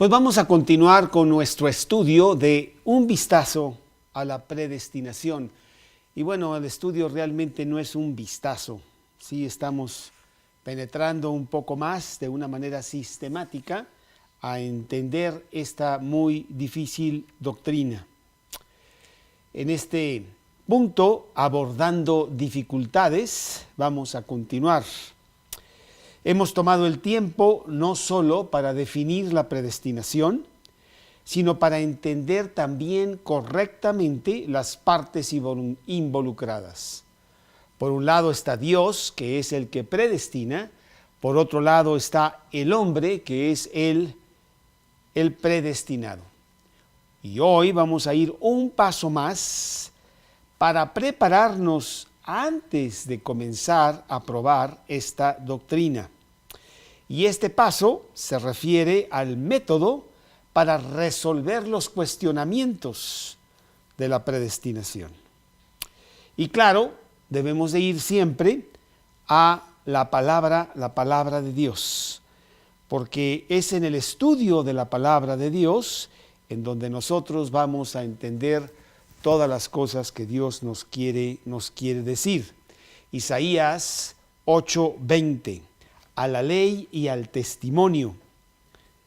Pues vamos a continuar con nuestro estudio de un vistazo a la predestinación. Y bueno, el estudio realmente no es un vistazo. Sí estamos penetrando un poco más de una manera sistemática a entender esta muy difícil doctrina. En este punto, abordando dificultades, vamos a continuar. Hemos tomado el tiempo no solo para definir la predestinación, sino para entender también correctamente las partes involucradas. Por un lado está Dios, que es el que predestina. Por otro lado está el hombre, que es el predestinado. Y hoy vamos a ir un paso más para prepararnos antes de comenzar a probar esta doctrina. Y este paso se refiere al método para resolver los cuestionamientos de la predestinación. Y claro, debemos de ir siempre a la palabra de Dios, porque es en el estudio de la palabra de Dios en donde nosotros vamos a entender todas las cosas que Dios nos quiere decir. Isaías 8:20, a la ley y al testimonio.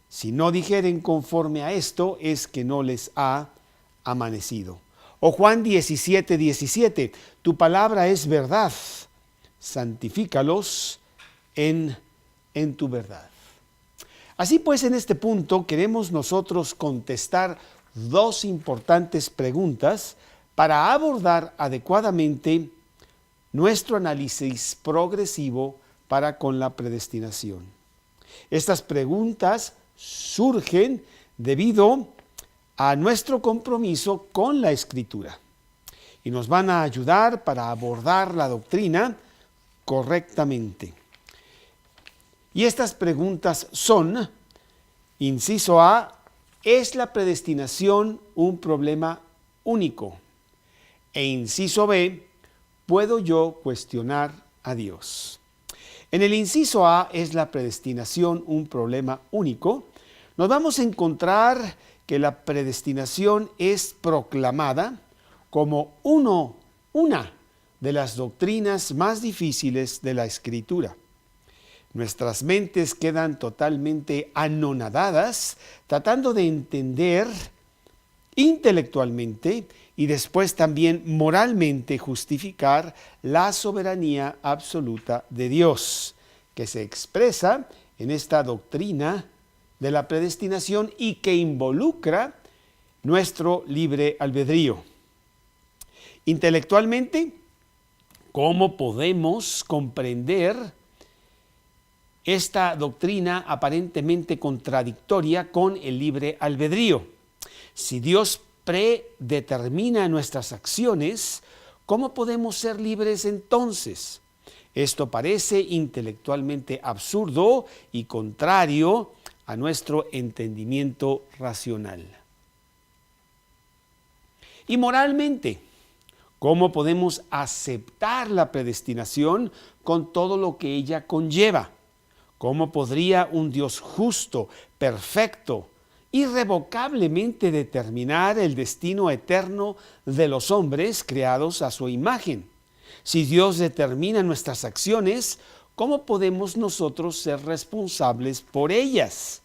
Si no dijeren conforme a esto, es que no les ha amanecido. O Juan 17:17, tu palabra es verdad, santifícalos en tu verdad. Así pues, en este punto queremos nosotros contestar dos importantes preguntas para abordar adecuadamente nuestro análisis progresivo para con la predestinación. Estas preguntas surgen debido a nuestro compromiso con la Escritura y nos van a ayudar para abordar la doctrina correctamente. Y estas preguntas son, inciso A, ¿es la predestinación un problema único? E inciso B, ¿puedo yo cuestionar a Dios? En el inciso A, ¿es la predestinación un problema único? Nos vamos a encontrar que la predestinación es proclamada como una de las doctrinas más difíciles de la Escritura. Nuestras mentes quedan totalmente anonadadas tratando de entender intelectualmente y después también moralmente justificar la soberanía absoluta de Dios, que se expresa en esta doctrina de la predestinación y que involucra nuestro libre albedrío. Intelectualmente, ¿cómo podemos comprender esta doctrina aparentemente contradictoria con el libre albedrío? Si Dios predetermina nuestras acciones, ¿cómo podemos ser libres entonces? Esto parece intelectualmente absurdo y contrario a nuestro entendimiento racional. Y moralmente, ¿cómo podemos aceptar la predestinación con todo lo que ella conlleva? ¿Cómo podría un Dios justo, perfecto, irrevocablemente determinar el destino eterno de los hombres creados a su imagen? Si Dios determina nuestras acciones, ¿cómo podemos nosotros ser responsables por ellas?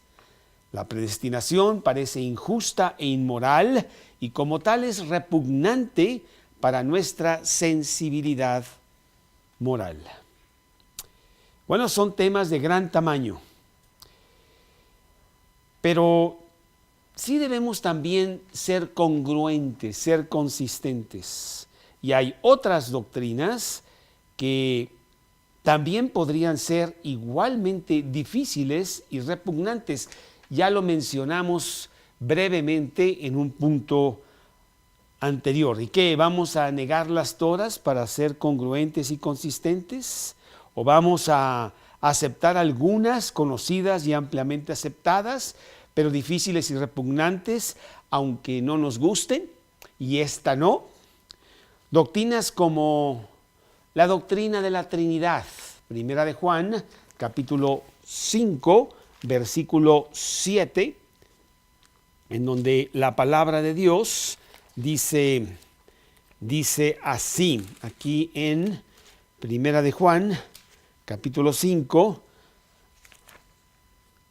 La predestinación parece injusta e inmoral y como tal es repugnante para nuestra sensibilidad moral. Bueno, son temas de gran tamaño, pero sí debemos también ser congruentes, ser consistentes. Y hay otras doctrinas que también podrían ser igualmente difíciles y repugnantes. Ya lo mencionamos brevemente en un punto anterior. ¿Y qué? ¿Vamos a negarlas todas para ser congruentes y consistentes? ¿O vamos a aceptar algunas conocidas y ampliamente aceptadas, pero difíciles y repugnantes, aunque no nos gusten, y esta no? Doctrinas como la doctrina de la Trinidad, Primera de Juan, capítulo 5, versículo 7, en donde la palabra de Dios dice así, aquí en Primera de Juan, capítulo 5,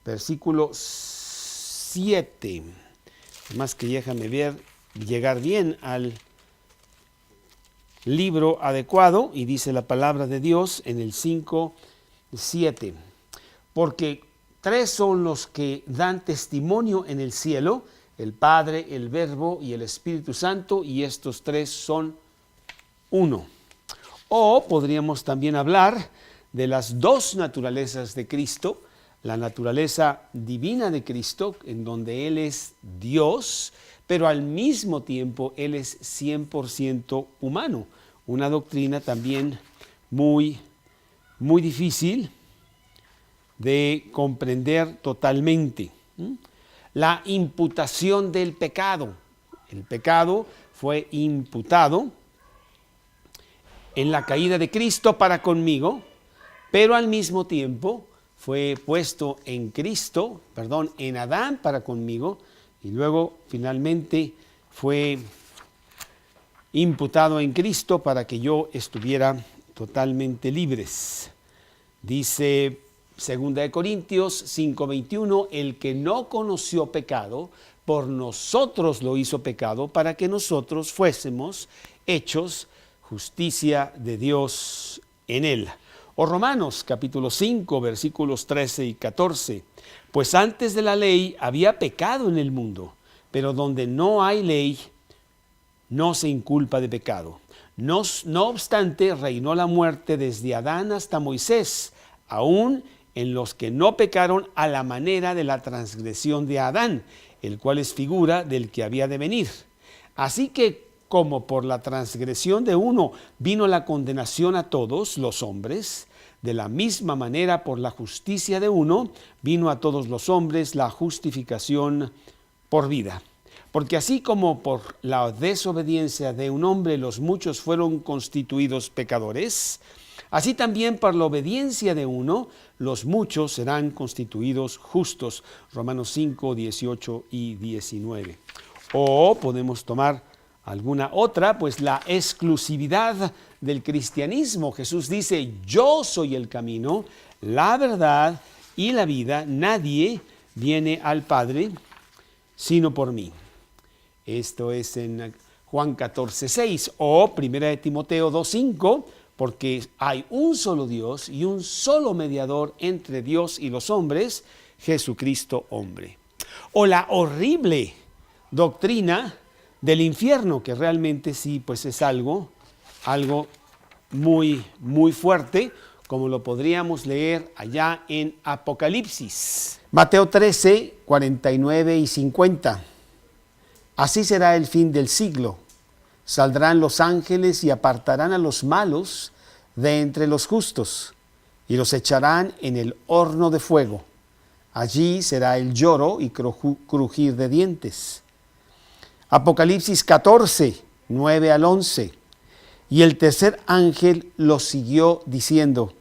versículo 7. Más que déjame llegar bien al libro adecuado, y dice la palabra de Dios en el 5:7. Porque tres son los que dan testimonio en el cielo: el Padre, el Verbo y el Espíritu Santo, y estos tres son uno. O podríamos también hablar de las dos naturalezas de Cristo: la naturaleza divina de Cristo, en donde Él es Dios, pero al mismo tiempo Él es 100% humano. Una doctrina también muy, muy difícil de comprender totalmente. La imputación del pecado. El pecado fue imputado en la caída de Cristo para conmigo, pero al mismo tiempo fue puesto en Adán para conmigo, y luego finalmente fue imputado en Cristo para que yo estuviera totalmente libres. Dice 2 Corintios 5:21, el que no conoció pecado, por nosotros lo hizo pecado, para que nosotros fuésemos hechos justicia de Dios en él. O Romanos capítulo 5, versículos 13 y 14, pues antes de la ley había pecado en el mundo, pero donde no hay ley, no se inculpa de pecado. No obstante, reinó la muerte desde Adán hasta Moisés, aún en los que no pecaron a la manera de la transgresión de Adán, el cual es figura del que había de venir. Así que, como por la transgresión de uno vino la condenación a todos los hombres, de la misma manera por la justicia de uno vino a todos los hombres la justificación por vida. Porque así como por la desobediencia de un hombre los muchos fueron constituidos pecadores, así también por la obediencia de uno los muchos serán constituidos justos. Romanos 5, 18 y 19. O podemos tomar alguna otra, pues la exclusividad del cristianismo. Jesús dice: yo soy el camino, la verdad y la vida. Nadie viene al Padre sino por mí. Esto es en Juan 14:6, o 1 Timoteo 2:5, porque hay un solo Dios y un solo mediador entre Dios y los hombres, Jesucristo hombre. O la horrible doctrina del infierno, que realmente sí, pues es algo muy, muy fuerte, como lo podríamos leer allá en Apocalipsis. Mateo 13, 49 y 50. Así será el fin del siglo. Saldrán los ángeles y apartarán a los malos de entre los justos y los echarán en el horno de fuego. Allí será el lloro y crujir de dientes. Apocalipsis 14, 9 al 11. Y el tercer ángel los siguió diciendo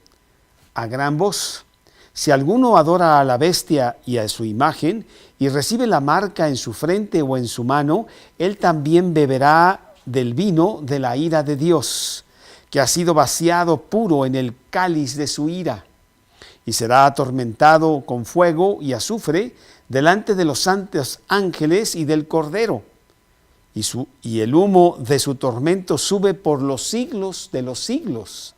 a gran voz: si alguno adora a la bestia y a su imagen y recibe la marca en su frente o en su mano, él también beberá del vino de la ira de Dios, que ha sido vaciado puro en el cáliz de su ira, y será atormentado con fuego y azufre delante de los santos ángeles y del Cordero. Y el humo de su tormento sube por los siglos de los siglos.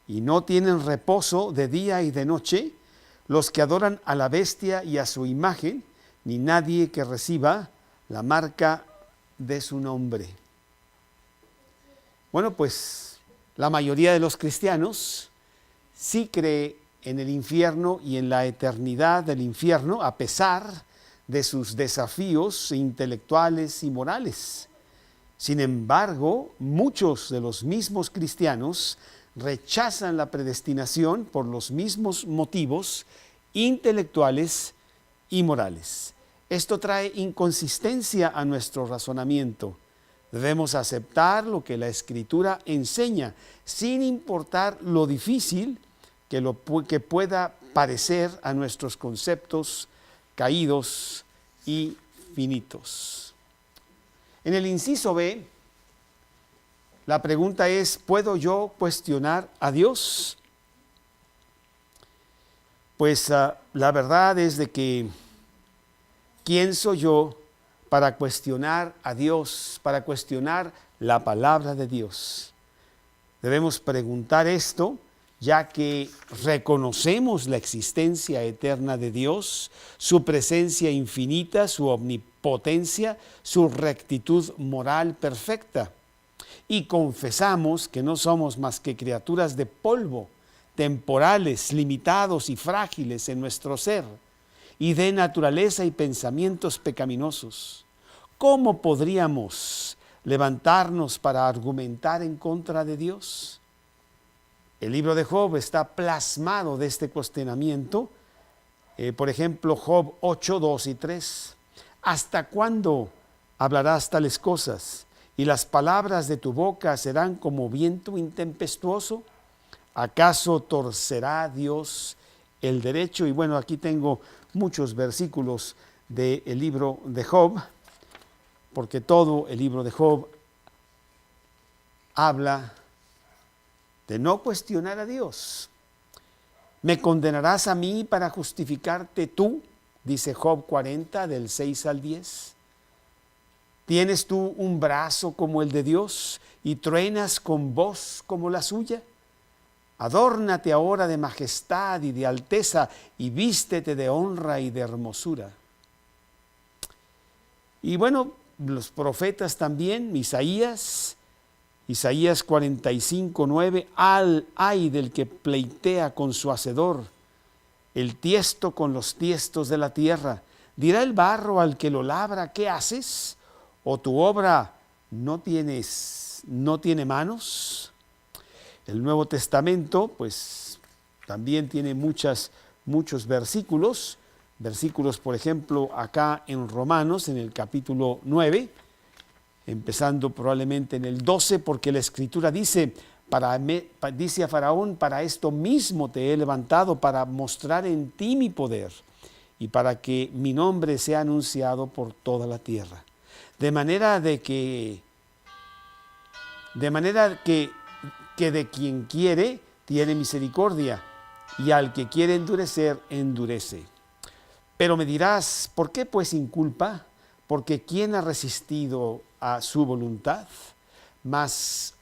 Y no tienen reposo de día y de noche los que adoran a la bestia y a su imagen, ni nadie que reciba la marca de su nombre. Bueno, pues la mayoría de los cristianos sí cree en el infierno y en la eternidad del infierno, a pesar de sus desafíos intelectuales y morales. Sin embargo, muchos de los mismos cristianos rechazan la predestinación por los mismos motivos intelectuales y morales. Esto trae inconsistencia a nuestro razonamiento. Debemos aceptar lo que la Escritura enseña, sin importar lo difícil que pueda parecer a nuestros conceptos caídos y infinitos. En el inciso B, la pregunta es, ¿puedo yo cuestionar a Dios? Pues la verdad es de que, ¿quién soy yo para cuestionar a Dios, para cuestionar la palabra de Dios? Debemos preguntar esto, ya que reconocemos la existencia eterna de Dios, su presencia infinita, su omnipotencia, su rectitud moral perfecta. Y confesamos que no somos más que criaturas de polvo, temporales, limitados y frágiles en nuestro ser, y de naturaleza y pensamientos pecaminosos. ¿Cómo podríamos levantarnos para argumentar en contra de Dios? El libro de Job está plasmado de este cuestionamiento. Por ejemplo, Job 8, 2 y 3. ¿Hasta cuándo hablarás tales cosas? ¿Y las palabras de tu boca serán como viento intempestuoso? ¿Acaso torcerá Dios el derecho? Y bueno, aquí tengo muchos versículos del libro de Job, porque todo el libro de Job habla de no cuestionar a Dios. ¿Me condenarás a mí para justificarte tú? Dice Job 40, del 6 al 10. ¿Tienes tú un brazo como el de Dios y truenas con voz como la suya? Adórnate ahora de majestad y de alteza y vístete de honra y de hermosura. Y bueno, los profetas también, Isaías 45, 9, ay del que pleitea con su hacedor, el tiesto con los tiestos de la tierra. Dirá el barro al que lo labra, ¿qué haces? ¿O tu obra no tiene manos? El Nuevo Testamento, pues, también tiene muchos versículos. Versículos, por ejemplo, acá en Romanos, en el capítulo 9, empezando probablemente en el 12, porque la Escritura dice, dice a Faraón, para esto mismo te he levantado, para mostrar en ti mi poder y para que mi nombre sea anunciado por toda la tierra. De manera que de quien quiere tiene misericordia, y al que quiere endurecer, endurece. Pero me dirás, ¿por qué pues inculpa? Porque ¿quién ha resistido a su voluntad? Mas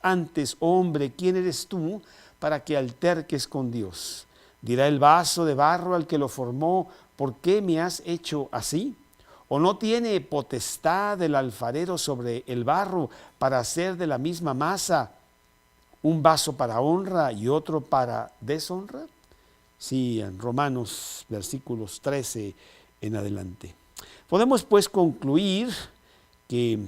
antes, hombre, ¿quién eres tú para que alterques con Dios? Dirá el vaso de barro al que lo formó, ¿por qué me has hecho así? ¿O no tiene potestad el alfarero sobre el barro para hacer de la misma masa un vaso para honra y otro para deshonra? Sí, en Romanos versículos 13 en adelante. Podemos pues concluir que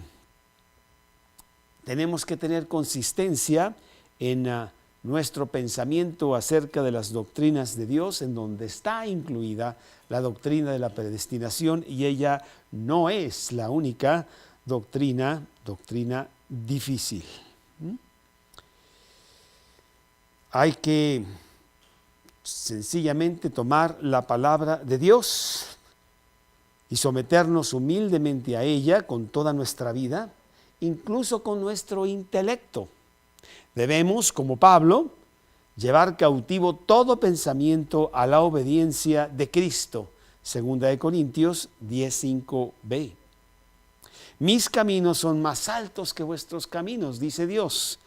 tenemos que tener consistencia en nuestro pensamiento acerca de las doctrinas de Dios, en donde está incluida la doctrina de la predestinación, y ella no es la única doctrina difícil. Hay que sencillamente tomar la palabra de Dios y someternos humildemente a ella con toda nuestra vida, incluso con nuestro intelecto. Debemos, como Pablo, llevar cautivo todo pensamiento a la obediencia de Cristo. 2 Corintios 10:5b. Mis caminos son más altos que vuestros caminos, dice Dios.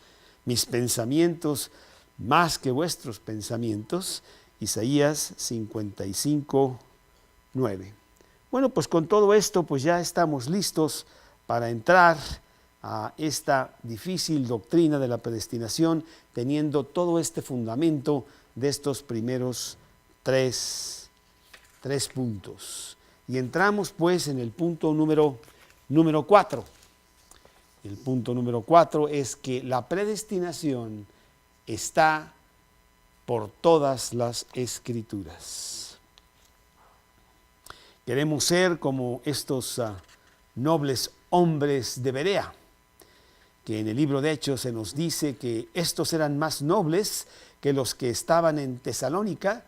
Mis pensamientos más que vuestros pensamientos. Isaías 55:9. Bueno, pues con todo esto, pues ya estamos listos para entrar a esta difícil doctrina de la predestinación, teniendo todo este fundamento de estos primeros tres puntos. Y entramos pues en el punto número 4. El punto número 4 es que la predestinación está por todas las Escrituras. Queremos ser como estos nobles hombres de Berea, que en el libro de Hechos se nos dice que estos eran más nobles que los que estaban en Tesalónica,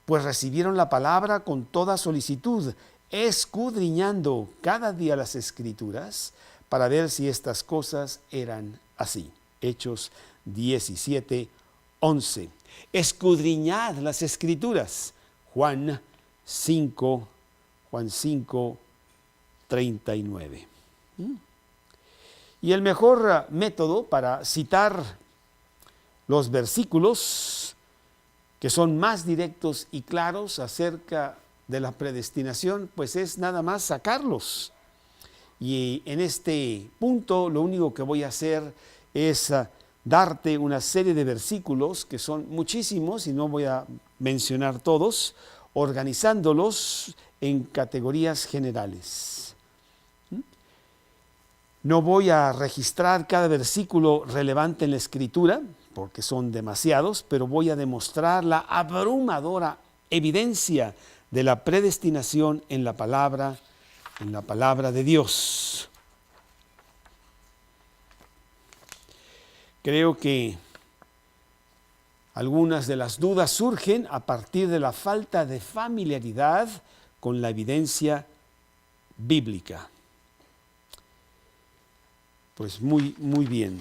pues recibieron la palabra con toda solicitud escudriñando cada día las Escrituras para ver si estas cosas eran así. Hechos 17:11. Escudriñad las Escrituras. Juan 5:39. Y el mejor método para citar los versículos que son más directos y claros acerca de la predestinación, pues es nada más sacarlos. Y en este punto lo único que voy a hacer es darte una serie de versículos, que son muchísimos y no voy a mencionar todos, organizándolos en categorías generales. No voy a registrar cada versículo relevante en la Escritura, porque son demasiados, pero voy a demostrar la abrumadora evidencia de la predestinación en la palabra de Dios. Creo que algunas de las dudas surgen a partir de la falta de familiaridad con la evidencia bíblica. Pues muy bien.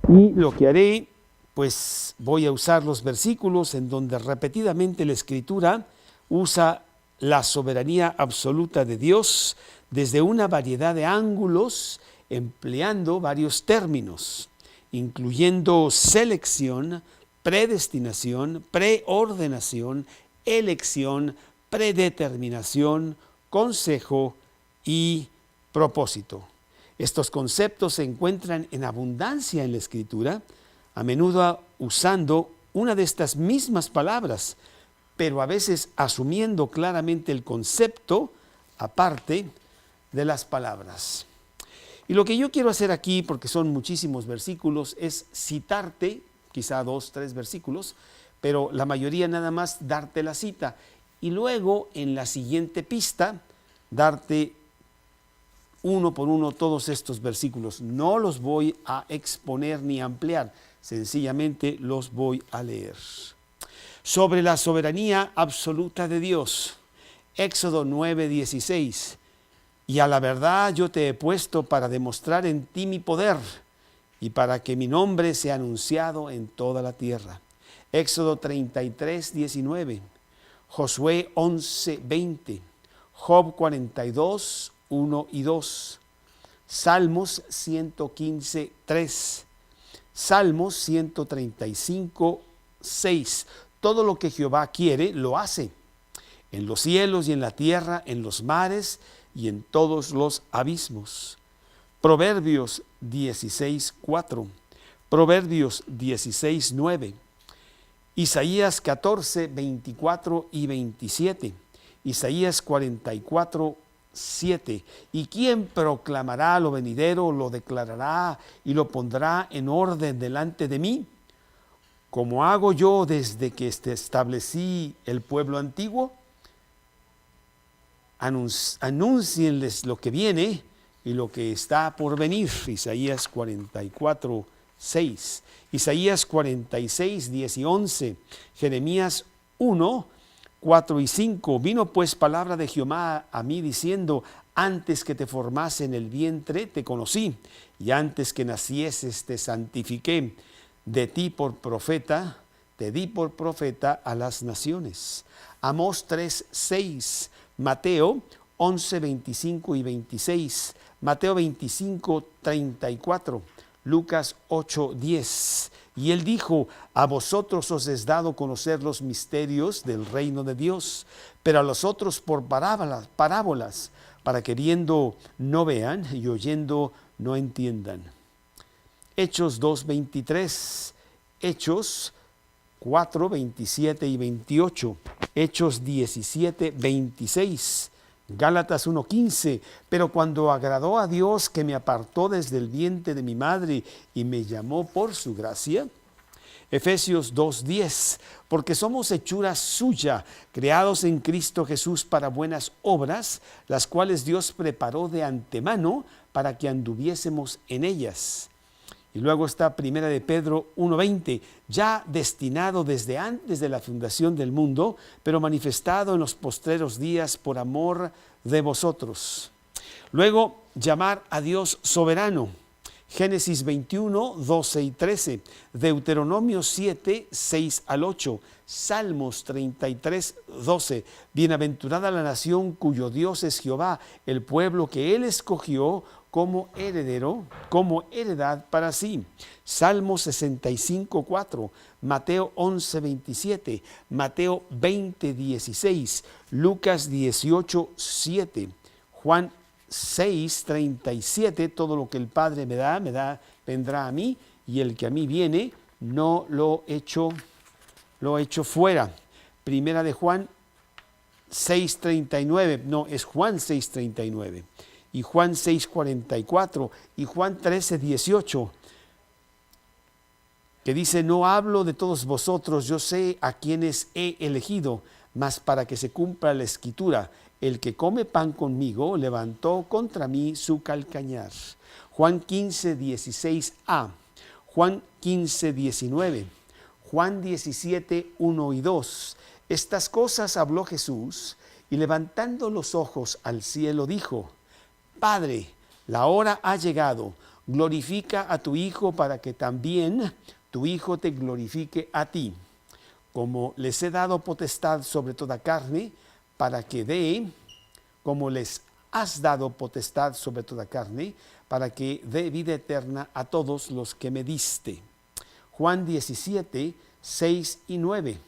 Y lo que haré, pues voy a usar los versículos en donde repetidamente la Escritura usa la soberanía absoluta de Dios desde una variedad de ángulos, empleando varios términos, incluyendo selección, predestinación, preordenación, elección, predeterminación, consejo y propósito. Estos conceptos se encuentran en abundancia en la Escritura, a menudo usando una de estas mismas palabras, pero a veces asumiendo claramente el concepto aparte de las palabras. Y lo que yo quiero hacer aquí, porque son muchísimos versículos, es citarte, quizá 2, 3 versículos, pero la mayoría nada más darte la cita. Y luego en la siguiente pista, darte uno por uno todos estos versículos. No los voy a exponer ni ampliar, sencillamente los voy a leer. Sobre la soberanía absoluta de Dios. Éxodo 9:16. Y a la verdad yo te he puesto para demostrar en ti mi poder y para que mi nombre sea anunciado en toda la tierra. Éxodo 33:19. Josué 11:20. Job 42:1 y 2. Salmos 115:3. Salmos 135:6. Todo lo que Jehová quiere, lo hace. En los cielos y en la tierra, en los mares y en todos los abismos. Proverbios 16:4. Proverbios 16:9. Isaías 14:24 y 27. Isaías 44:7. ¿Y quién proclamará lo venidero, lo declarará y lo pondrá en orden delante de mí? Como hago yo desde que establecí el pueblo antiguo. Anúncienles lo que viene y lo que está por venir. Isaías 44:6. Isaías 46:10 y 11. Jeremías 1:4 y 5. Vino pues palabra de Jehová a mí diciendo: antes que te formase en el vientre te conocí, y antes que nacieses te santifiqué. De ti por profeta, te di por profeta a las naciones. Amós 3:6. Mateo 11:25 y 26. Mateo 25:34. Lucas 8:10. Y él dijo: a vosotros os es dado conocer los misterios del reino de Dios, pero a los otros por parábolas, para que viendo no vean y oyendo no entiendan. Hechos 2:23. Hechos 4:27 y 28. Hechos 17:26. Gálatas 1:15. Pero cuando agradó a Dios, que me apartó desde el vientre de mi madre y me llamó por su gracia. Efesios 2:10. Porque somos hechura suya, creados en Cristo Jesús para buenas obras, las cuales Dios preparó de antemano para que anduviésemos en ellas. Y luego está Primera de Pedro 1:20, ya destinado desde antes de la fundación del mundo, pero manifestado en los postreros días por amor de vosotros. Luego, llamar a Dios soberano. Génesis 21, 12 y 13, Deuteronomio 7, 6 al 8, Salmos 33, 12, bienaventurada la nación cuyo Dios es Jehová, el pueblo que él escogió como heredero, como heredad para sí. Salmos 65, 4, Mateo 11, 27, Mateo 20, 16, Lucas 18, 7, Juan 6:37, todo lo que el Padre me da, vendrá a mí, y el que a mí viene, no lo echo fuera. Primera de Juan 6:39, no, es Juan 6:39, y Juan 6:44, y Juan 13:18, que dice, no hablo de todos vosotros, yo sé a quienes he elegido, mas para que se cumpla la escritura, el que come pan conmigo levantó contra mí su calcañar. Juan 15:16a, Juan 15:19, Juan 17:1 y 2. Estas cosas habló Jesús y levantando los ojos al cielo dijo, Padre, la hora ha llegado, glorifica a tu Hijo para que también tu Hijo te glorifique a ti. Como les he dado potestad sobre toda carne, para que dé, como les has dado potestad sobre toda carne, para que dé vida eterna a todos los que me diste. Juan 17, 6 y 9,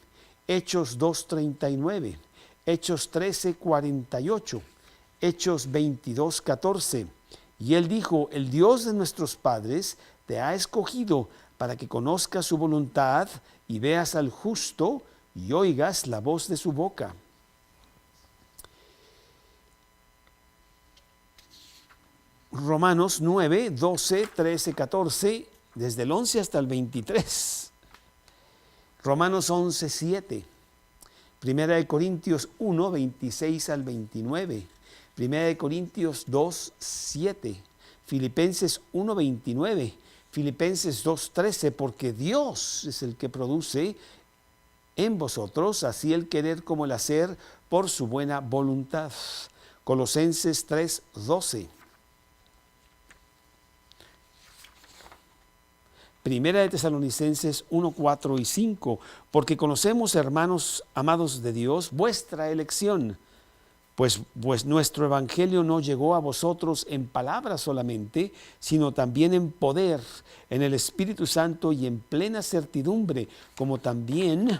Hechos 2:39, Hechos 13:48, Hechos 22:14. Y él dijo, el Dios de nuestros padres te ha escogido para que conozcas su voluntad y veas al justo y oigas la voz de su boca. Romanos 9, 12, 13, 14, desde el 11 hasta el 23. Romanos 11, 7. Primera de Corintios 1, 26 al 29. Primera de Corintios 2, 7. Filipenses 1, 29. Filipenses 2, 13. Porque Dios es el que produce en vosotros así el querer como el hacer por su buena voluntad. Colosenses 3, 12. Primera de Tesalonicenses 1, 4 y 5, porque conocemos, hermanos amados de Dios, vuestra elección, pues nuestro evangelio no llegó a vosotros en palabras solamente, sino también en poder, en el Espíritu Santo y en plena certidumbre, como también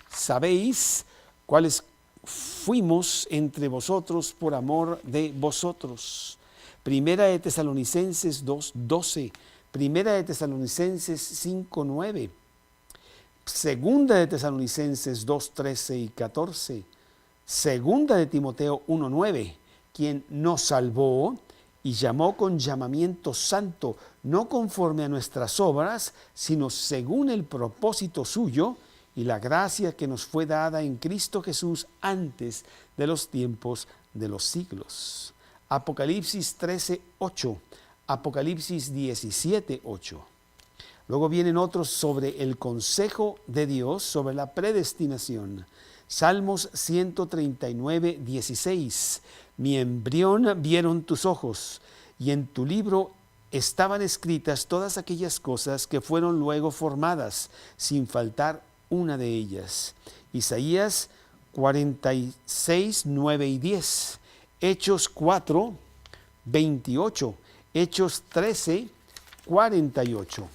sabéis cuáles fuimos entre vosotros por amor de vosotros. Primera de Tesalonicenses 2, 12. Primera de Tesalonicenses 5, 9, Segunda de Tesalonicenses 2, 13 y 14, Segunda de Timoteo 1, 9, quien nos salvó y llamó con llamamiento santo, no conforme a nuestras obras, sino según el propósito suyo y la gracia que nos fue dada en Cristo Jesús antes de los tiempos de los siglos. Apocalipsis 13, 8. Apocalipsis 17, 8. Luego vienen otros sobre el consejo de Dios, sobre la predestinación. Salmos 139, 16. Mi embrión vieron tus ojos, y en tu libro estaban escritas todas aquellas cosas que fueron luego formadas, sin faltar una de ellas. Isaías 46, 9 y 10. Hechos 4, 28. Hechos 13, 48.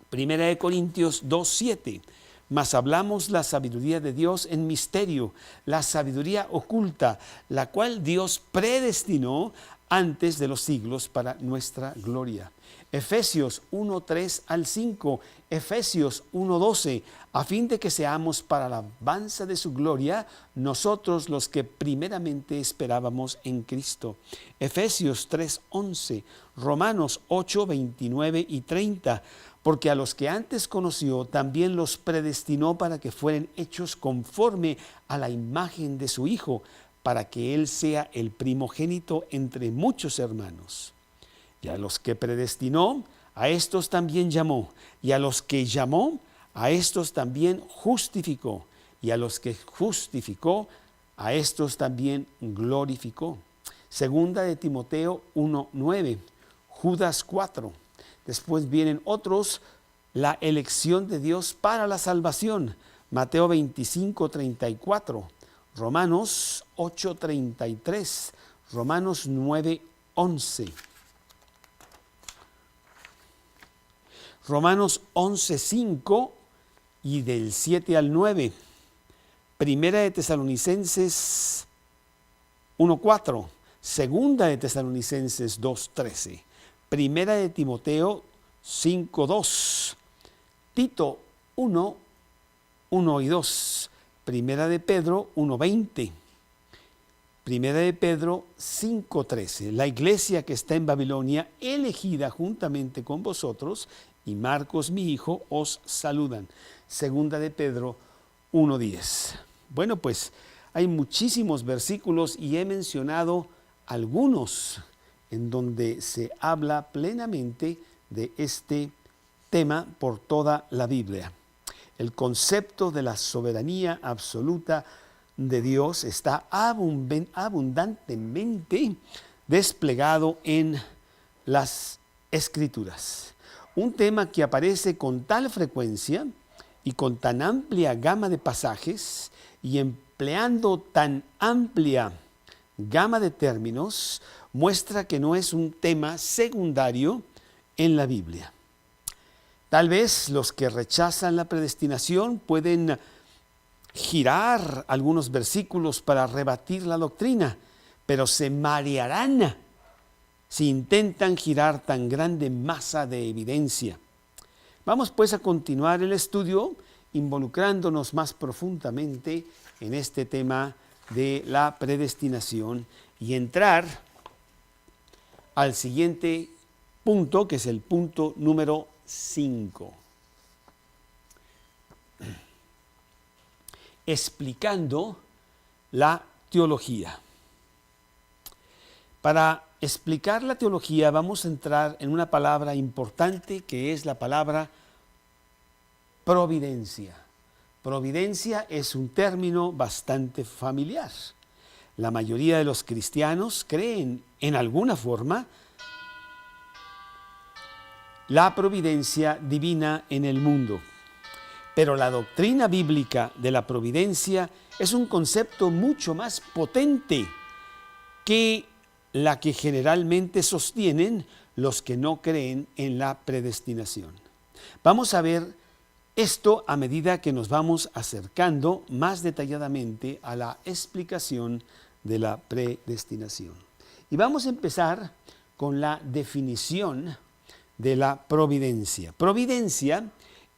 Primera de Corintios 2, 7. Mas hablamos la sabiduría de Dios en misterio, la sabiduría oculta, la cual Dios predestinó antes de los siglos para nuestra gloria. Efesios 1, 3 al 5, Efesios 1, 12, a fin de que seamos para la alabanza de su gloria, nosotros los que primeramente esperábamos en Cristo. Efesios 3, 11, Romanos 8, 29 y 30, porque a los que antes conoció también los predestinó para que fueran hechos conforme a la imagen de su Hijo, para que Él sea el primogénito entre muchos hermanos. Y a los que predestinó, a estos también llamó, y a los que llamó, a estos también justificó, y a los que justificó, a estos también glorificó. Segunda de Timoteo 1:9, Judas 4. Después vienen otros, la elección de Dios para la salvación, Mateo 25:34, Romanos 8:33, Romanos 9:11. Romanos 11:5 y del 7 al 9. Primera de Tesalonicenses 1:4. Segunda de Tesalonicenses 2:13. Primera de Timoteo 5:2. Tito 1:1 y 2. Primera de Pedro 1:20. Primera de Pedro 5:13. La iglesia que está en Babilonia, elegida juntamente con vosotros, y Marcos mi hijo, os saludan. Segunda de Pedro 1:10. Bueno, pues hay muchísimos versículos y he mencionado algunos en donde se habla plenamente de este tema por toda la Biblia. El concepto de la soberanía absoluta de Dios está abundantemente desplegado en las Escrituras. Un tema que aparece con tal frecuencia y con tan amplia gama de pasajes y empleando tan amplia gama de términos, muestra que no es un tema secundario en la Biblia. Tal vez los que rechazan la predestinación pueden girar algunos versículos para rebatir la doctrina, pero se marearán si intentan girar tan grande masa de evidencia. Vamos pues a continuar el estudio involucrándonos más profundamente en este tema de la predestinación y entrar al siguiente punto, que es el punto número 5. Explicando la teología. Para explicar la teología vamos a entrar en una palabra importante que es la palabra providencia. Providencia es un término bastante familiar. La mayoría de los cristianos creen en alguna forma la providencia divina en el mundo. Pero la doctrina bíblica de la providencia es un concepto mucho más potente que la que generalmente sostienen los que no creen en la predestinación. Vamos a ver esto a medida que nos vamos acercando más detalladamente a la explicación de la predestinación. Y vamos a empezar con la definición de la providencia. Providencia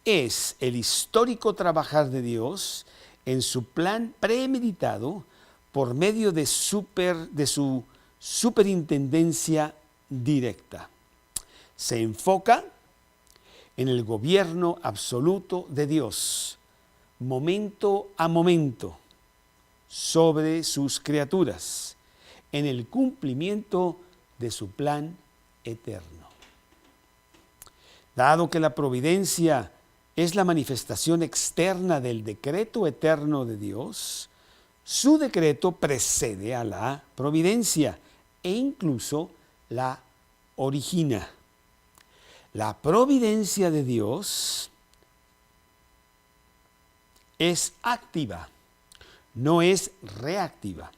es el histórico trabajar de Dios en su plan premeditado por medio de su superintendencia directa. Se enfoca en el gobierno absoluto de Dios, momento a momento, sobre sus criaturas, en el cumplimiento de su plan eterno. Dado que la providencia es la manifestación externa del decreto eterno de Dios, su decreto precede a la providencia e incluso la origina. La providencia de Dios es activa, no es reactiva.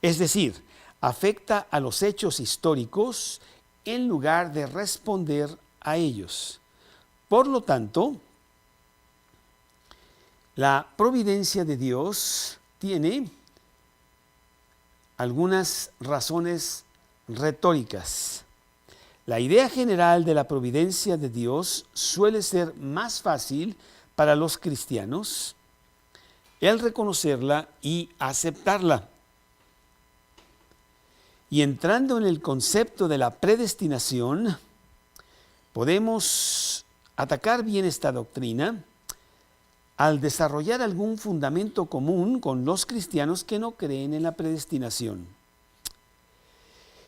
Es decir, afecta a los hechos históricos en lugar de responder a ellos. Por lo tanto, la providencia de Dios tiene algunas razones retóricas. La idea general de la providencia de Dios suele ser más fácil para los cristianos el reconocerla y aceptarla. Y entrando en el concepto de la predestinación, podemos atacar bien esta doctrina al desarrollar algún fundamento común con los cristianos que no creen en la predestinación.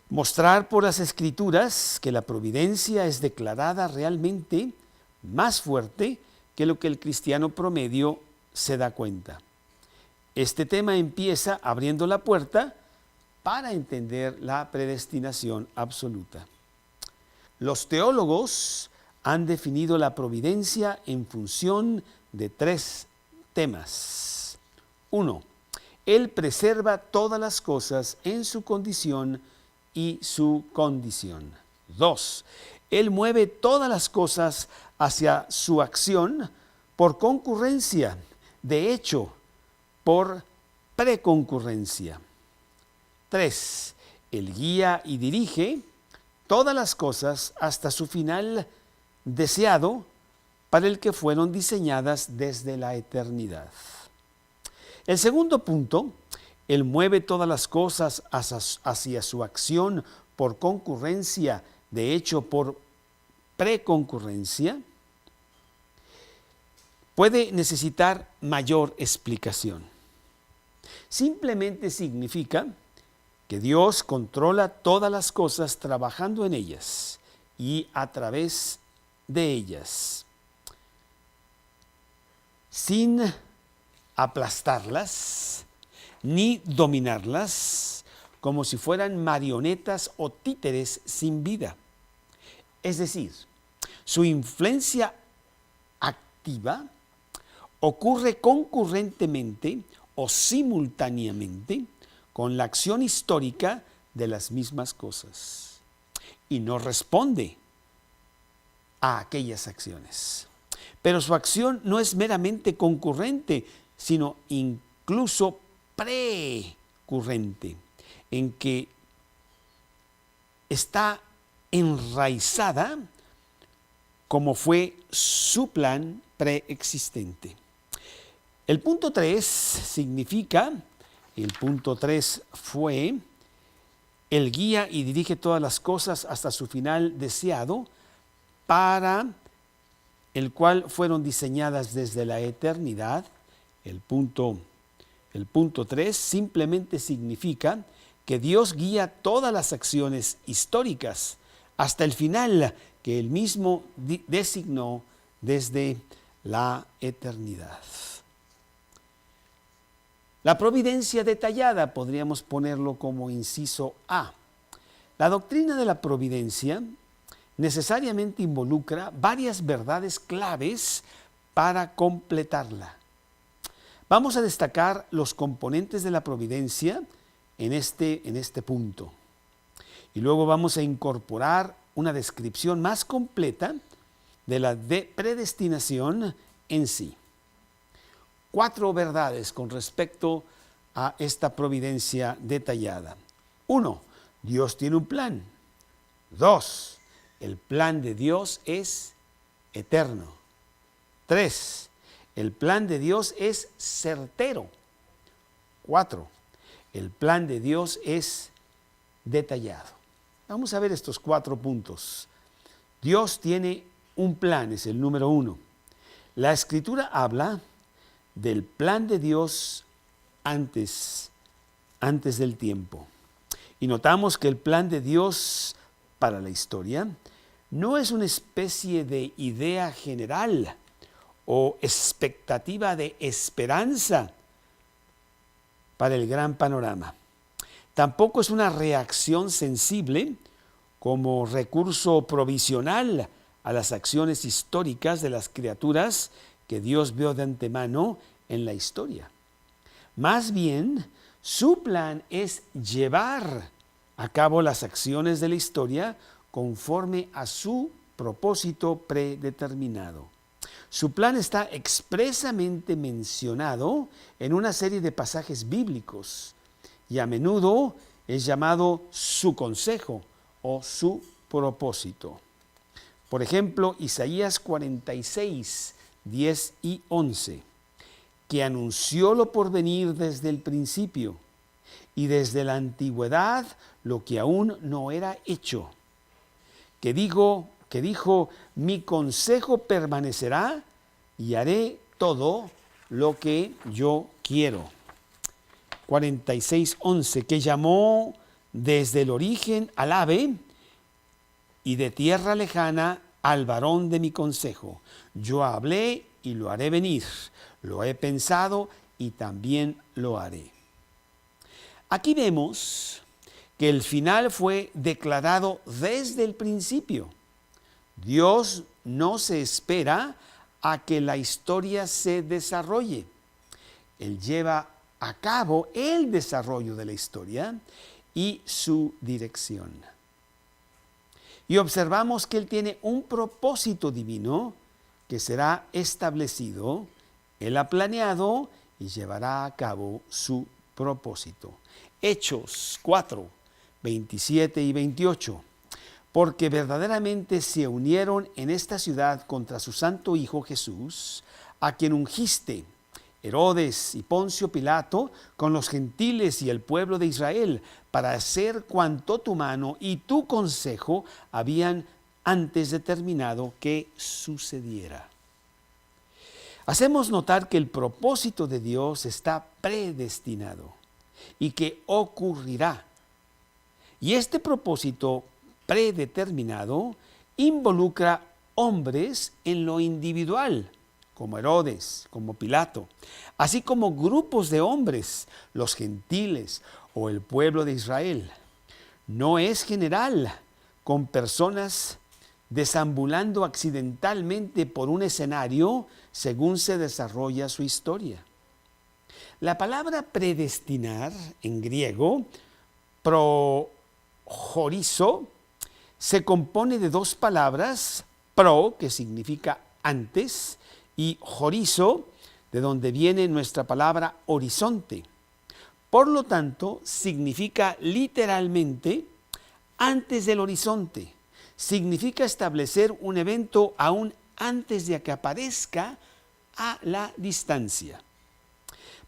Mostrar por las Escrituras que la providencia es declarada realmente más fuerte que lo que el cristiano promedio se da cuenta. Este tema empieza abriendo la puerta para entender la predestinación absoluta. Los teólogos han definido la providencia en función de 3 temas. 1. Él preserva todas las cosas en su condición y su condición. 2. Él mueve todas las cosas hacia su acción por concurrencia, de hecho, por preconcurrencia. 3. Él guía y dirige todas las cosas hasta su final deseado para el que fueron diseñadas desde la eternidad. El segundo punto, Él mueve todas las cosas hacia su acción por concurrencia, de hecho por preconcurrencia, puede necesitar mayor explicación. Simplemente significa que Dios controla todas las cosas trabajando en ellas y a través de ellas, sin aplastarlas ni dominarlas como si fueran marionetas o títeres sin vida. Es decir, su influencia activa ocurre concurrentemente o simultáneamente con la acción histórica de las mismas cosas y no responde a aquellas acciones. Pero su acción no es meramente concurrente, sino incluso precurrente, en que está enraizada como fue su plan preexistente. El punto 3 significa, el punto 3 fue, Él guía y dirige todas las cosas hasta su final deseado, para el cual fueron diseñadas desde la eternidad. El punto 3 simplemente significa que Dios guía todas las acciones históricas hasta el final que Él mismo designó desde la eternidad. La providencia detallada podríamos ponerlo como inciso A. La doctrina de la providencia necesariamente involucra varias verdades claves para completarla. Vamos a destacar los componentes de la providencia en este punto. Y luego vamos a incorporar una descripción más completa de la predestinación en sí. 4 verdades con respecto a esta providencia detallada. 1. Dios tiene un plan. 2. El plan de Dios es eterno. 3. El plan de Dios es certero. 4. El plan de Dios es detallado. Vamos a ver estos 4 puntos. Dios tiene un plan, es el número 1. La Escritura habla del plan de Dios antes del tiempo. Y notamos que el plan de Dios para la historia no es una especie de idea general o expectativa de esperanza para el gran panorama. Tampoco es una reacción sensible como recurso provisional a las acciones históricas de las criaturas que Dios vio de antemano en la historia. Más bien, su plan es llevar a cabo las acciones de la historia conforme a su propósito predeterminado. Su plan está expresamente mencionado en una serie de pasajes bíblicos y a menudo es llamado su consejo o su propósito. Por ejemplo, Isaías 46, 10 y 11, que anunció lo por venir desde el principio y desde la antigüedad lo que aún no era hecho, que dijo, mi consejo permanecerá y haré todo lo que yo quiero. 46, 11, que llamó desde el origen al ave y de tierra lejana al varón de mi consejo. Yo hablé y lo haré venir, lo he pensado y también lo haré. Aquí vemos que el final fue declarado desde el principio. Dios no se espera a que la historia se desarrolle. Él lleva a cabo el desarrollo de la historia y su dirección. Y observamos que Él tiene un propósito divino que será establecido. Él ha planeado y llevará a cabo su propósito. Hechos 4, 27 y 28. Porque verdaderamente se unieron en esta ciudad contra su santo Hijo Jesús, a quien ungiste, Herodes y Poncio Pilato, con los gentiles y el pueblo de Israel, para hacer cuanto tu mano y tu consejo habían antes determinado que sucediera. Hacemos notar que el propósito de Dios está predestinado y que ocurrirá. Y este propósito predeterminado involucra hombres en lo individual, como Herodes, como Pilato, así como grupos de hombres, los gentiles o el pueblo de Israel. No es general, con personas desambulando accidentalmente por un escenario según se desarrolla su historia. La predestinar en griego, projorizo, se compone de dos palabras, pro, que significa antes, y jorizo, de donde viene nuestra palabra horizonte. Por lo tanto, significa literalmente antes del horizonte. Significa establecer un evento aún antes de que aparezca a la distancia.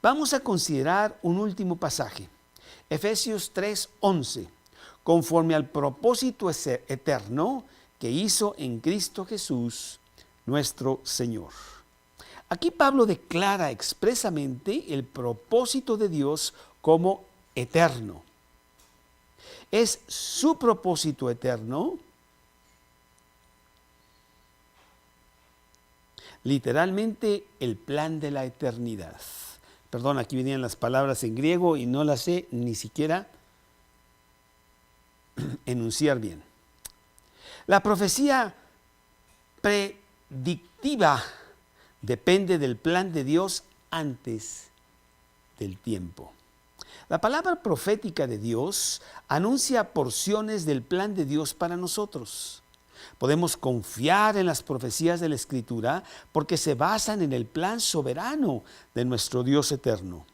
Vamos a considerar un último pasaje, Efesios 3:11, conforme al propósito eterno que hizo en Cristo Jesús, nuestro Señor. Aquí Pablo declara expresamente el propósito de Dios como eterno. Es su propósito eterno, literalmente el plan de la eternidad. Perdón, aquí venían las palabras en griego y no las sé ni siquiera enunciar bien. La profecía predictiva depende del plan de Dios antes del tiempo. La palabra profética de Dios anuncia porciones del plan de Dios para nosotros. Podemos confiar en las profecías de la Escritura porque se basan en el plan soberano de nuestro Dios eterno,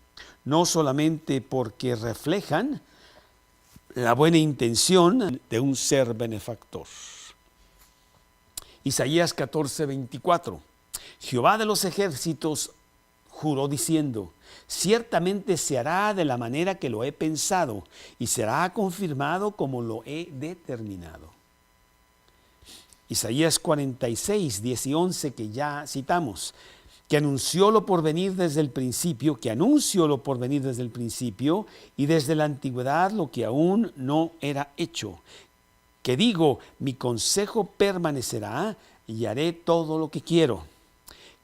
no solamente porque reflejan la buena intención de un ser benefactor. Isaías 14:24. Jehová de los ejércitos juró diciendo: ciertamente se hará de la manera que lo he pensado y será confirmado como lo he determinado. Isaías 46, 10 y 11, que ya citamos, que anunció lo por venir desde el principio, y desde la antigüedad lo que aún no era hecho. Que digo, mi consejo permanecerá y haré todo lo que quiero.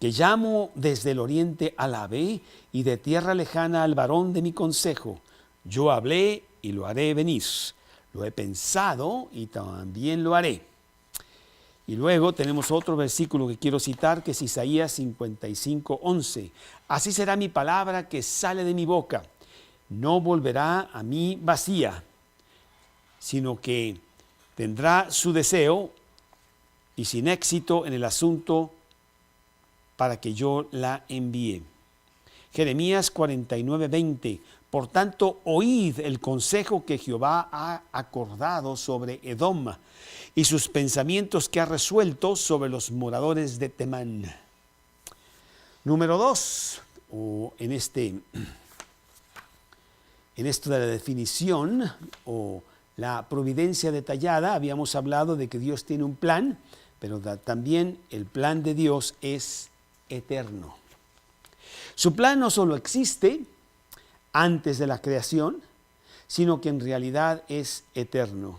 Que llamo desde el oriente al ave y de tierra lejana al varón de mi consejo. Yo hablé y lo haré venir. Lo he pensado y también lo haré. Y luego tenemos otro versículo que quiero citar, que es Isaías 55:11. Así será mi palabra que sale de mi boca. No volverá a mí vacía, sino que tendrá su deseo y sin éxito en el asunto para que yo la envíe. Jeremías 49:20. Por tanto, oíd el consejo que Jehová ha acordado sobre Edom y sus pensamientos que ha resuelto sobre los moradores de Temán. Número 2, en esto de la definición o la providencia detallada, habíamos hablado de que Dios tiene un plan, pero también el plan de Dios es eterno. Su plan no solo existe antes de la creación, sino que en realidad es eterno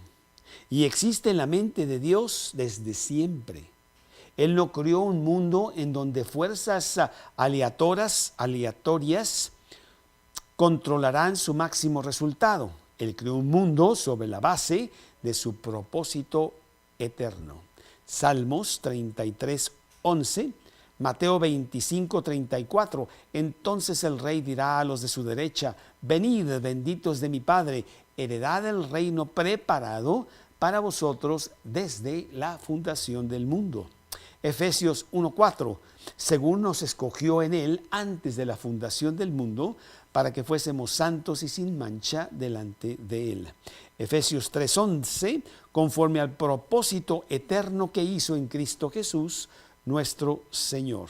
y existe en la mente de Dios desde siempre. Él no creó un mundo en donde fuerzas aleatorias controlarán su máximo resultado. Él creó un mundo sobre la base de su propósito eterno. Salmos 33:11, Mateo 25:34. Entonces el rey dirá a los de su derecha: venid, benditos de mi Padre, heredad el reino preparado para vosotros desde la fundación del mundo. Efesios 1:4, según nos escogió en él antes de la fundación del mundo, para que fuésemos santos y sin mancha delante de él. Efesios 3:11, conforme al propósito eterno que hizo en Cristo Jesús, nuestro Señor.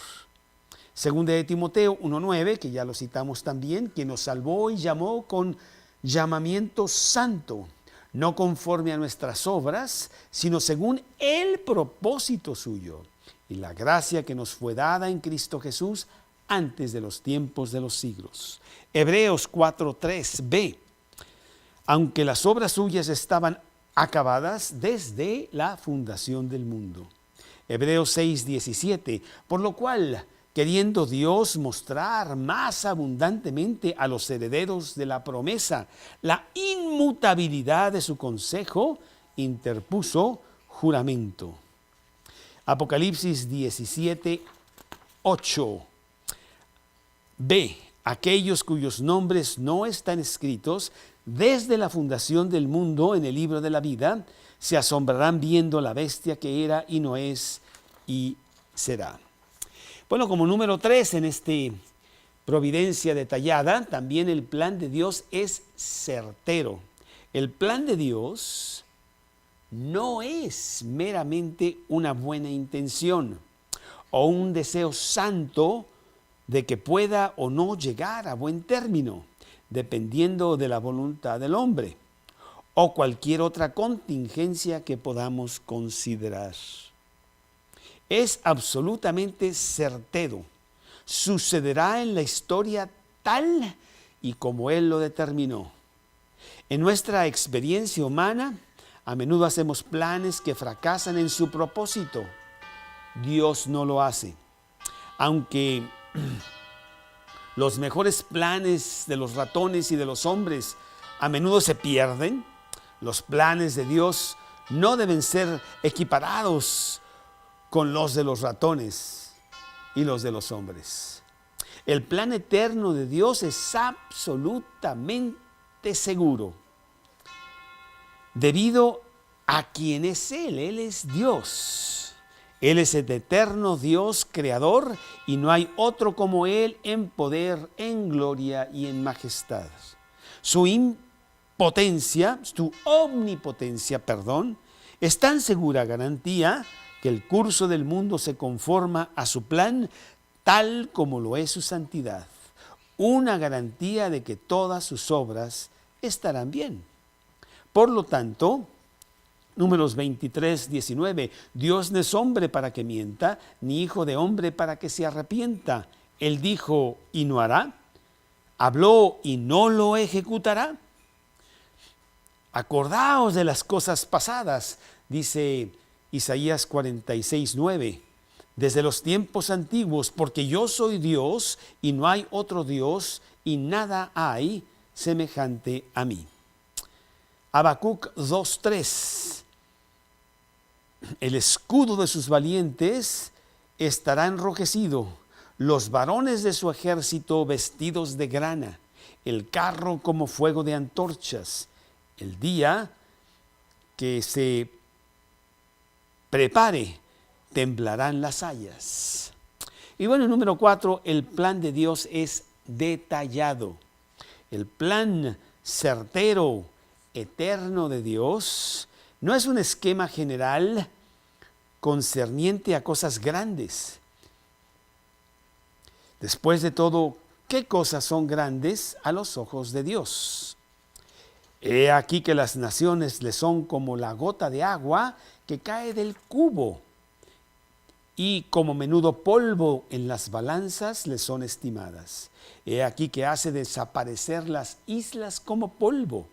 Segunda de Timoteo 1:9, que ya lo citamos también, que nos salvó y llamó con llamamiento santo, no conforme a nuestras obras, sino según el propósito suyo y la gracia que nos fue dada en Cristo Jesús antes de los tiempos de los siglos. Hebreos 4:3b, aunque las obras suyas estaban acabadas desde la fundación del mundo. Hebreos 6:17, por lo cual, queriendo Dios mostrar más abundantemente a los herederos de la promesa la inmutabilidad de su consejo, interpuso juramento. Apocalipsis 17:8. B. Aquellos cuyos nombres no están escritos desde la fundación del mundo en el libro de la vida, se asombrarán viendo la bestia que era y no es y será. Bueno, como número 3 en este providencia detallada, también el plan de Dios es certero. El plan de Dios no es meramente una buena intención o un deseo santo de que pueda o no llegar a buen término, dependiendo de la voluntad del hombre o cualquier otra contingencia que podamos considerar. Es absolutamente certero. Sucederá en la historia tal y como Él lo determinó. En nuestra experiencia humana, a menudo hacemos planes que fracasan en su propósito. Dios no lo hace. Aunque los mejores planes de los ratones y de los hombres a menudo se pierden, los planes de Dios no deben ser equiparados con los de los ratones y los de los hombres. El plan eterno de Dios es absolutamente seguro, debido a quién es Él. Él es Dios. Él es el eterno Dios creador y no hay otro como Él en poder, en gloria y en majestad. Su omnipotencia, es tan segura garantía que el curso del mundo se conforma a su plan tal como lo es su santidad. Una garantía de que todas sus obras estarán bien. Por lo tanto, Números 23:19, Dios no es hombre para que mienta, ni hijo de hombre para que se arrepienta. Él dijo y no hará, habló y no lo ejecutará. Acordaos de las cosas pasadas, dice Isaías 46:9, desde los tiempos antiguos, porque yo soy Dios y no hay otro Dios y nada hay semejante a mí. Habacuc 2:3, el escudo de sus valientes estará enrojecido, los varones de su ejército vestidos de grana, el carro como fuego de antorchas. El día que se prepare, temblarán las hayas. Y bueno, número 4, el plan de Dios es detallado. El plan certero, eterno de Dios no es un esquema general concerniente a cosas grandes. Después de todo, ¿qué cosas son grandes a los ojos de Dios? He aquí que las naciones le son como la gota de agua que cae del cubo, y como menudo polvo en las balanzas le son estimadas. He aquí que hace desaparecer las islas como polvo.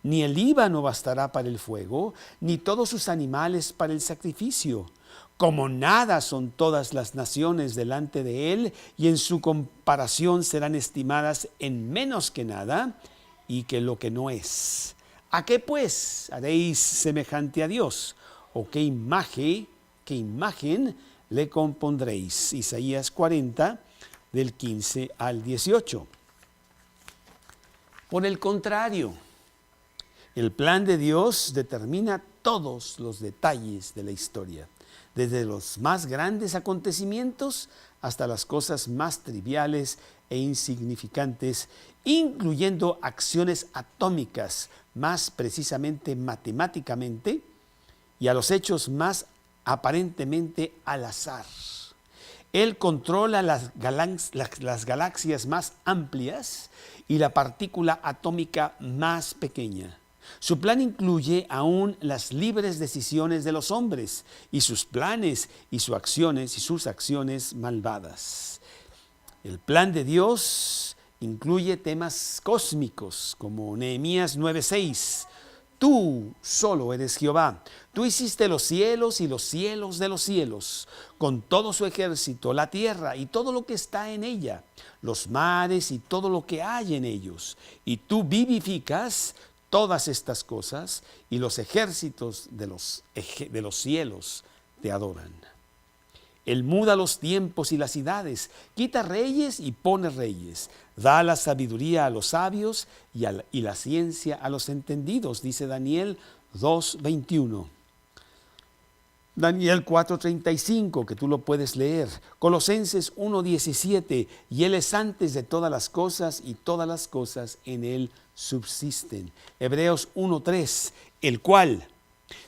Ni el Líbano bastará para el fuego, ni todos sus animales para el sacrificio. Como nada son todas las naciones delante de él, y en su comparación serán estimadas en menos que nada, y que lo que no es. ¿A qué pues haréis semejante a Dios? ¿O qué imagen le compondréis? Isaías 40, del 15 al 18. Por el contrario, el plan de Dios determina todos los detalles de la historia, desde los más grandes acontecimientos hasta las cosas más triviales e insignificantes, incluyendo acciones atómicas, más precisamente matemáticamente, y a los hechos más aparentemente al azar. Él controla las galaxias más amplias y la partícula atómica más pequeña. Su plan incluye aún las libres decisiones de los hombres y sus planes y sus acciones malvadas. El plan de Dios incluye temas cósmicos como Nehemías 9:6. Tú solo eres Jehová. Tú hiciste los cielos y los cielos de los cielos, con todo su ejército, la tierra y todo lo que está en ella, los mares y todo lo que hay en ellos. Y tú vivificas todas estas cosas, y los ejércitos de los cielos te adoran. Él muda los tiempos y las edades, quita reyes y pone reyes, da la sabiduría a los sabios y la ciencia a los entendidos, dice Daniel 2:21. Daniel 4:35, que tú lo puedes leer. Colosenses 1:17, y Él es antes de todas las cosas, y todas las cosas en Él subsisten. Hebreos 1:3, el cual,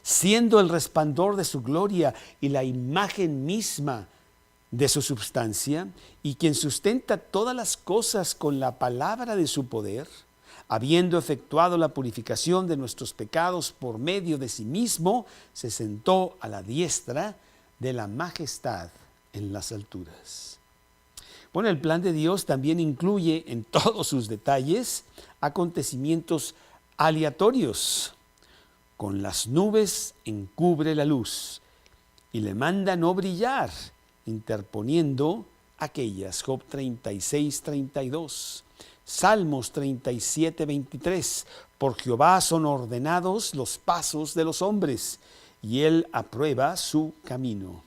siendo el resplandor de su gloria y la imagen misma de su substancia, y quien sustenta todas las cosas con la palabra de su poder, habiendo efectuado la purificación de nuestros pecados por medio de sí mismo, se sentó a la diestra de la majestad en las alturas. Bueno, el plan de Dios también incluye en todos sus detalles acontecimientos aleatorios. Con las nubes encubre la luz y le manda no brillar, interponiendo aquellas. Job 36:32. Salmos 37:23. Por Jehová son ordenados los pasos de los hombres, y él aprueba su camino.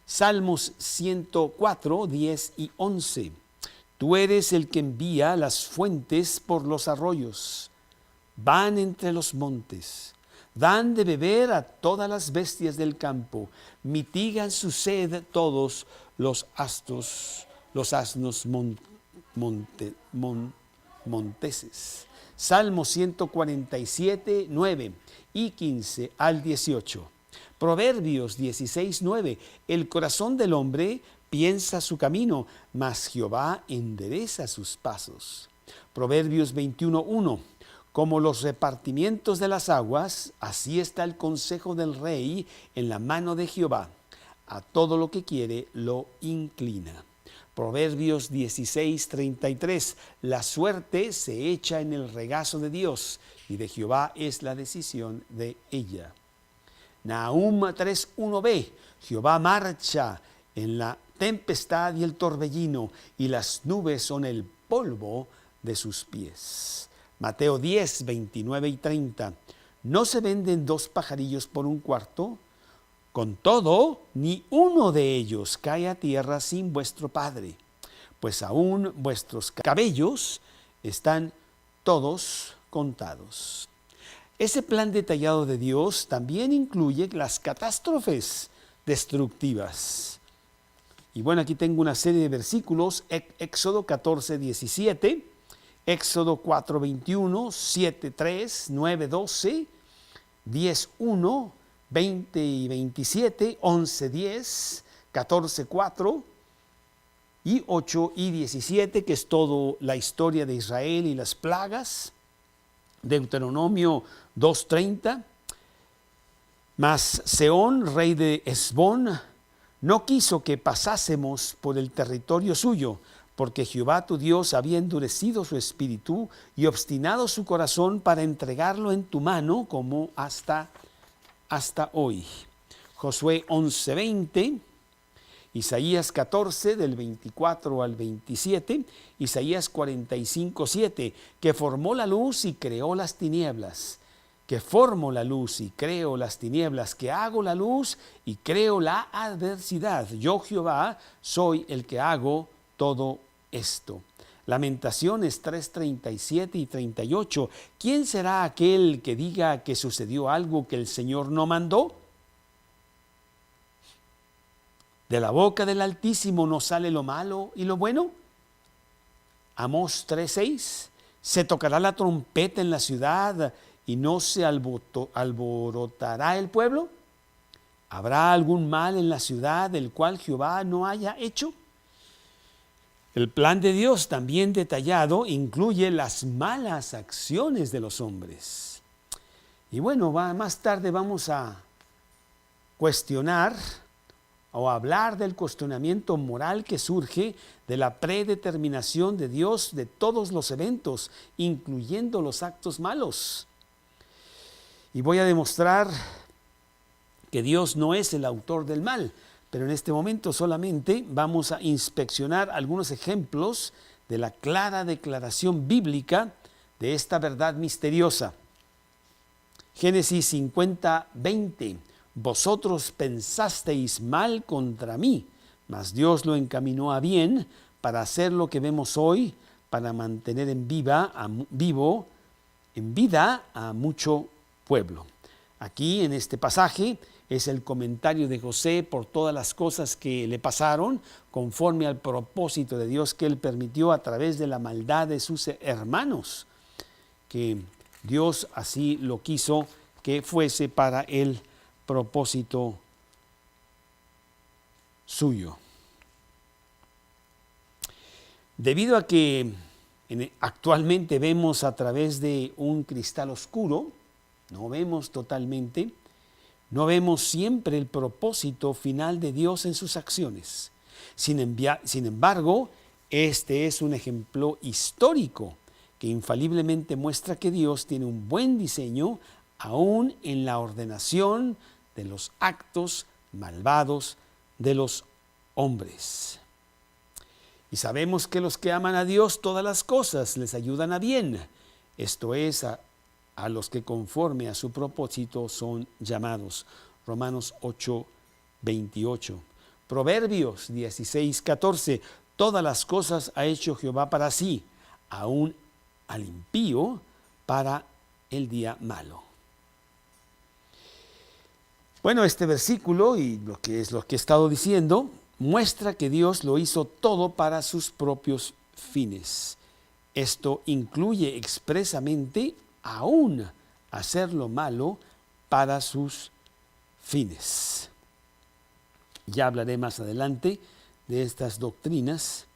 Salmos 104, 10 y 11. Tú eres el que envía las fuentes por los arroyos, van entre los montes, dan de beber a todas las bestias del campo, mitigan su sed todos los asnos monteses. Salmo 147, 9 y 15 al 18. Proverbios 16, 9. El corazón del hombre piensa su camino, mas Jehová endereza sus pasos. Proverbios 21, 1. Como los repartimientos de las aguas, así está el consejo del rey en la mano de Jehová. A todo lo que quiere lo inclina. Proverbios 16, 33. La suerte se echa en el regazo de Dios, y de Jehová es la decisión de ella. Nahum 3:1b. Jehová marcha en la tempestad y el torbellino, y las nubes son el polvo de sus pies. Mateo 10, 29 y 30. ¿No se venden 2 pajarillos por un cuarto? Con todo, ni uno de ellos cae a tierra sin vuestro Padre, pues aún vuestros cabellos están todos contados. Ese plan detallado de Dios también incluye las catástrofes destructivas. Y bueno, aquí tengo una serie de versículos: Éxodo 14, 17, Éxodo 4, 21, 7, 3, 9, 12, 10, 1, 20 y 27, 11, 10, 14, 4 y 8 y 17, que es toda la historia de Israel y las plagas. Deuteronomio 2:30. Mas Sehón, rey de Hesbón, no quiso que pasásemos por el territorio suyo, porque Jehová tu Dios había endurecido su espíritu y obstinado su corazón para entregarlo en tu mano como hasta hoy. Josué 11:20, Isaías 14 del 24 al 27, Isaías 45:7, que formó la luz y creó las tinieblas, que formo la luz y creo las tinieblas, que hago la luz y creo la adversidad. Yo, Jehová, soy el que hago todo esto. Lamentaciones 3:37 y 38. ¿Quién será aquel que diga que sucedió algo que el Señor no mandó? ¿De la boca del Altísimo no sale lo malo y lo bueno? Amós 3:6. ¿Se tocará la trompeta en la ciudad y no se alborotará el pueblo? ¿Habrá algún mal en la ciudad del cual Jehová no haya hecho? El plan de Dios, también detallado, incluye las malas acciones de los hombres. Y bueno, más tarde vamos a cuestionar o hablar del cuestionamiento moral que surge de la predeterminación de Dios de todos los eventos, incluyendo los actos malos. Y voy a demostrar que Dios no es el autor del mal, pero en este momento solamente vamos a inspeccionar algunos ejemplos de la clara declaración bíblica de esta verdad misteriosa. Génesis 50:20. Vosotros pensasteis mal contra mí, mas Dios lo encaminó a bien para hacer lo que vemos hoy, para mantener en vida a mucho pueblo. Aquí en este pasaje es el comentario de José por todas las cosas que le pasaron conforme al propósito de Dios que él permitió a través de la maldad de sus hermanos, que Dios así lo quiso que fuese para el propósito suyo. Debido a que actualmente vemos a través de un cristal oscuro, no vemos totalmente, no vemos siempre el propósito final de Dios en sus acciones. Sin embargo, este es un ejemplo histórico que infaliblemente muestra que Dios tiene un buen diseño aún en la ordenación de los actos malvados de los hombres. Y sabemos que los que aman a Dios, todas las cosas les ayudan a bien. Esto es, a los que conforme a su propósito son llamados. Romanos 8:28. Proverbios 16:14. Todas las cosas ha hecho Jehová para sí, aún al impío para el día malo. Bueno, este versículo y lo que he estado diciendo muestra que Dios lo hizo todo para sus propios fines. Esto incluye expresamente aún hacer lo malo para sus fines. Ya hablaré más adelante de estas doctrinas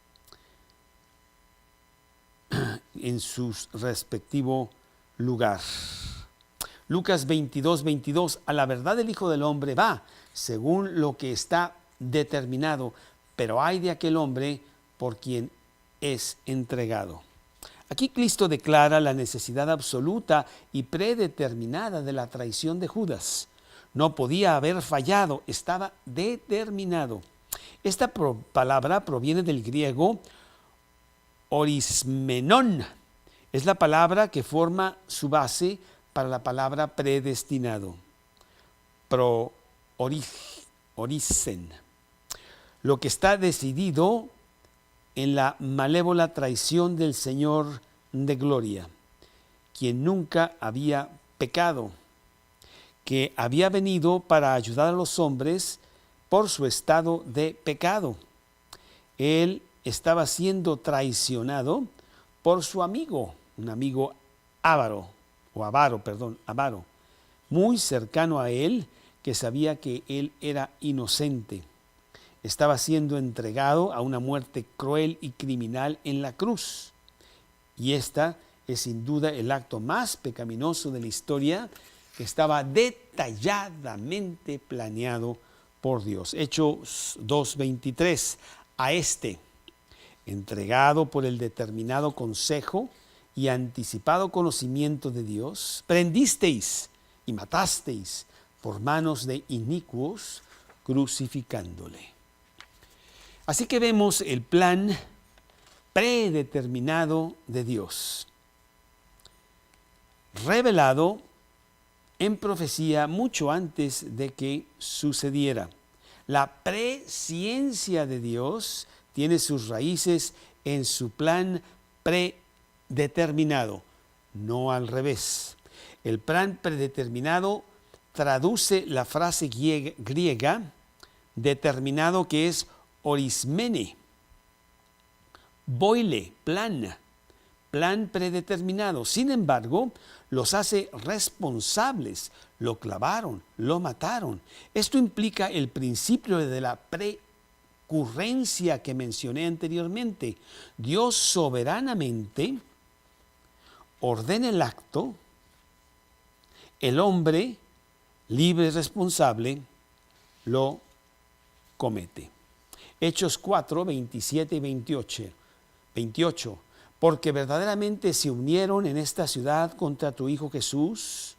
en su respectivo lugar. Lucas 22:22, a la verdad el Hijo del Hombre va, según lo que está determinado, pero ay de aquel hombre por quien es entregado. Aquí Cristo declara la necesidad absoluta y predeterminada de la traición de Judas. No podía haber fallado, estaba determinado. Esta palabra proviene del griego orismenón. Es la palabra que forma su base para la palabra predestinado. Orisen. Lo que está decidido en la malévola traición del Señor de gloria, quien nunca había pecado, que había venido para ayudar a los hombres por su estado de pecado. Él estaba siendo traicionado por su amigo, un amigo avaro, muy cercano a él, que sabía que él era inocente. Estaba siendo entregado a una muerte cruel y criminal en la cruz. Y esta es sin duda el acto más pecaminoso de la historia, que estaba detalladamente planeado por Dios. Hechos 2:23, a este, entregado por el determinado consejo y anticipado conocimiento de Dios, prendisteis y matasteis por manos de inicuos, crucificándole. Así que vemos el plan predeterminado de Dios, revelado en profecía mucho antes de que sucediera. La presciencia de Dios tiene sus raíces en su plan predeterminado, no al revés. El plan predeterminado traduce la frase griega determinado, que es orismene, boile, plan predeterminado. Sin embargo, los hace responsables, lo clavaron, lo mataron. Esto implica el principio de la precurrencia que mencioné anteriormente. Dios soberanamente ordena el acto, el hombre, libre y responsable, lo comete. Hechos 4, 27 y 28. Porque verdaderamente se unieron en esta ciudad contra tu Hijo Jesús,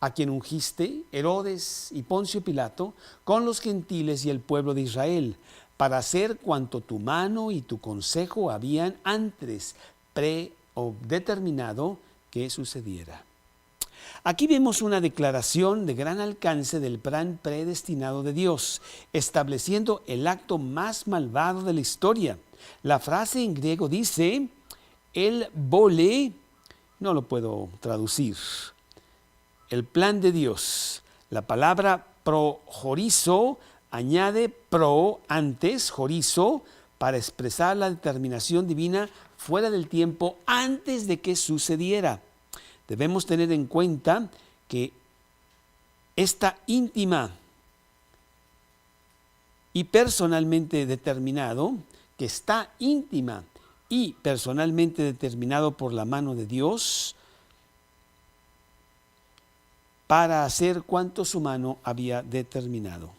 a quien ungiste, Herodes y Poncio Pilato, con los gentiles y el pueblo de Israel, para hacer cuanto tu mano y tu consejo habían antes predeterminado que sucediera. Aquí vemos una declaración de gran alcance del plan predestinado de Dios, estableciendo el acto más malvado de la historia. La frase en griego dice, el vole, no lo puedo traducir, el plan de Dios. La palabra projorizo añade pro antes, jorizo, para expresar la determinación divina fuera del tiempo antes de que sucediera. Debemos tener en cuenta que esta íntima y personalmente determinado, que está íntima y personalmente determinado por la mano de Dios para hacer cuanto su mano había determinado.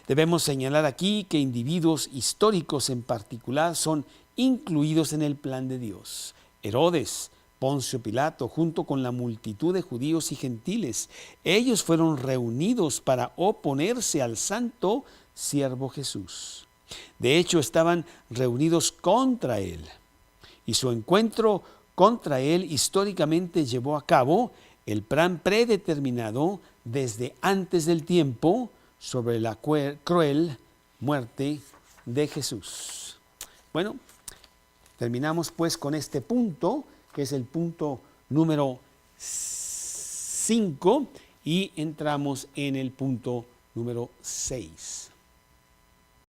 Debemos señalar aquí que individuos históricos en particular son incluidos en el plan de Dios. Herodes, Poncio Pilato, junto con la multitud de judíos y gentiles, ellos fueron reunidos para oponerse al santo siervo Jesús. De hecho, estaban reunidos contra él, y su encuentro contra él históricamente llevó a cabo el plan predeterminado desde antes del tiempo sobre la cruel muerte de Jesús. Bueno, terminamos pues con este punto, que es el punto número 5, y entramos en el punto número 6.